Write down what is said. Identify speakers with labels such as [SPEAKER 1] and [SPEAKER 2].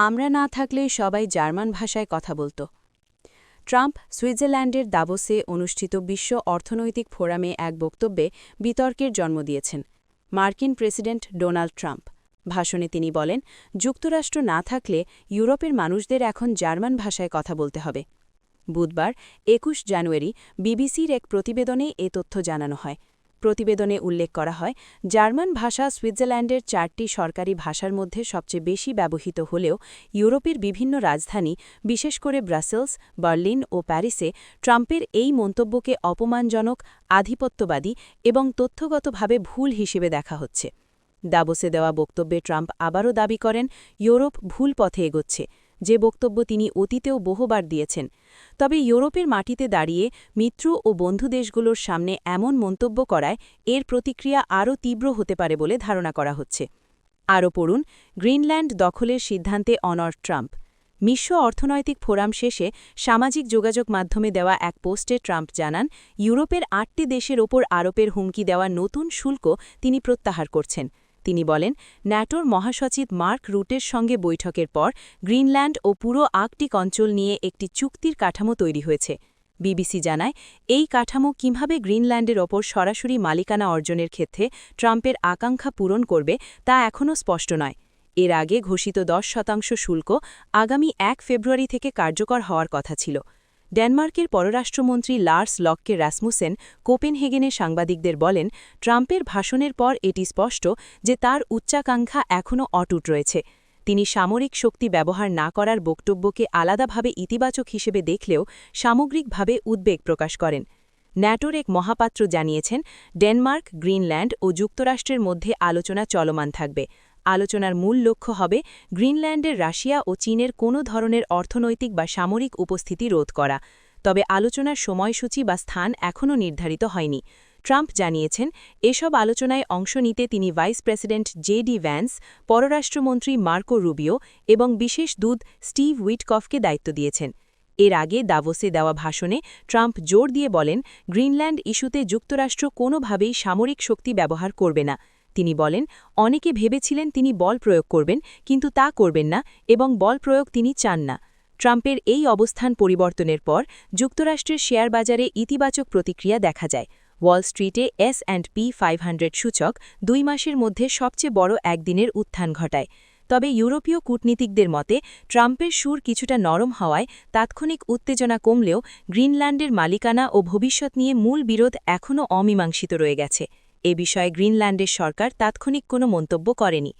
[SPEAKER 1] আমরা না থাকলে সবাই জার্মান ভাষায় কথা বলত। ট্রাম্প সুইজারল্যান্ডের দাভোসে অনুষ্ঠিত বিশ্ব অর্থনৈতিক ফোরামে এক বক্তব্যে বিতর্কের জন্ম দিয়েছেন মার্কিন প্রেসিডেন্ট ডোনাল্ড ট্রাম্প। ভাষণে তিনি বলেন, যুক্তরাষ্ট্র না থাকলে ইউরোপের মানুষদের এখন জার্মান ভাষায় কথা বলতে হবে। বুধবার ২১ জানুয়ারি বিবিসির এক প্রতিবেদনে এ তথ্য জানানো হয়। প্রতিবেদনে উল্লেখ করা হয়, জার্মান ভাষা সুইজারল্যান্ডের ৪টি সরকারি ভাষার মধ্যে সবচেয়ে বেশি ব্যবহৃত হলেও ইউরোপের বিভিন্ন রাজধানী, বিশেষ করে ব্রাসেলস, বার্লিন ও প্যারিসে ট্রাম্পের এই মন্তব্যকে অপমানজনক, আধিপত্যবাদী এবং তথ্যগতভাবে ভুল হিসেবে দেখা হচ্ছে। দাভোসে দেওয়া বক্তব্যে ট্রাম্প আবারও দাবি করেন, ইউরোপ ভুল পথে এগোচ্ছে, যে বক্তব্য তিনি অতীতেও বহুবার দিয়েছেন। তবে ইউরোপের মাটিতে দাঁড়িয়ে মিত্র ও বন্ধু দেশগুলোর সামনে এমন মন্তব্য করায় এর প্রতিক্রিয়া আরও তীব্র হতে পারে বলে ধারণা করা হচ্ছে। আরও পড়ুন, গ্রিনল্যান্ড দখলের সিদ্ধান্তে অনড় ট্রাম্প। বিশ্ব অর্থনৈতিক ফোরাম শেষে সামাজিক যোগাযোগ মাধ্যমে দেওয়া এক পোস্টে ট্রাম্প জানান, ইউরোপের ৮টি দেশের ওপর আরোপের হুমকি দেওয়া নতুন শুল্ক তিনি প্রত্যাহার করছেন। তিনি বলেন, ন্যাটোর মহাসচিব মার্ক রুটের সঙ্গে বৈঠকের পর গ্রিনল্যান্ড ও পুরো আর্কটিক অঞ্চল নিয়ে একটি চুক্তির কাঠামো তৈরি হয়েছে। বিবিসি জানায়, এই কাঠামো কিভাবে গ্রিনল্যান্ডের ওপর সরাসরি মালিকানা অর্জনের ক্ষেত্রে ট্রাম্পের আকাঙ্ক্ষা পূরণ করবে তা এখনও স্পষ্ট নয়। এর আগে ঘোষিত ১০% শুল্ক আগামী ১ ফেব্রুয়ারি থেকে কার্যকর হওয়ার কথা ছিল। ডেনমার্কের পররাষ্ট্রমন্ত্রী লার্স লককে রাসমুসেন কোপেনহেগেনে সাংবাদিকদের বলেন, ট্রাম্পের ভাষণের পর এটি স্পষ্ট যে তার উচ্চাকাঙ্ক্ষা এখনও অটুট রয়েছে। তিনি সামরিক শক্তি ব্যবহার না করার বক্তব্যকে আলাদাভাবে ইতিবাচক হিসেবে দেখলেও সামগ্রিকভাবে উদ্বেগ প্রকাশ করেন। ন্যাটোর এক মহাপাত্র জানিয়েছেন, ডেনমার্ক, গ্রিনল্যান্ড ও যুক্তরাষ্ট্রের মধ্যে আলোচনা চলমান থাকবে। আলোচনার মূল লক্ষ্য হবে গ্রিনল্যান্ডের রাশিয়া ও চীনের কোনো ধরনের অর্থনৈতিক বা সামরিক উপস্থিতি রোধ করা। তবে আলোচনার সময়সূচি বা স্থান এখনও নির্ধারিত হয়নি। ট্রাম্প জানিয়েছেন, এসব আলোচনায় অংশ নিতে তিনি ভাইস প্রেসিডেন্ট জে.ডি. ভ্যান্স, পররাষ্ট্রমন্ত্রী মার্কো রুবিও এবং বিশেষ দূত স্টিভ উইটকফকে দায়িত্ব দিয়েছেন। এর আগে দাভোসে দেওয়া ভাষণে ট্রাম্প জোর দিয়ে বলেন, গ্রিনল্যান্ড ইস্যুতে যুক্তরাষ্ট্র কোনোভাবেই সামরিক শক্তি ব্যবহার করবে না। তিনি বলেন, অনেকে ভেবেছিলেন তিনি বল প্রয়োগ করবেন, কিন্তু তা করবেন না এবং বল প্রয়োগ তিনি চান না। ট্রাম্পের এই অবস্থান পরিবর্তনের পর যুক্তরাষ্ট্রের শেয়ার বাজারে ইতিবাচক প্রতিক্রিয়া দেখা যায়। ওয়াল স্ট্রিটে S&P 500 সূচক ২ মাসের মধ্যে সবচেয়ে বড় একদিনের উত্থান ঘটায়। তবে ইউরোপীয় কূটনীতিকদের মতে ট্রাম্পের সুর কিছুটা নরম হওয়ায় তাৎক্ষণিক উত্তেজনা কমলেও গ্রিনল্যান্ডের মালিকানা ও ভবিষ্যৎ নিয়ে মূল বিরোধ এখনও অমীমাংসিত রয়ে গেছে। এ বিষয়ে গ্রিনল্যান্ডের সরকার তাৎক্ষণিক কোনো মন্তব্য করেনি।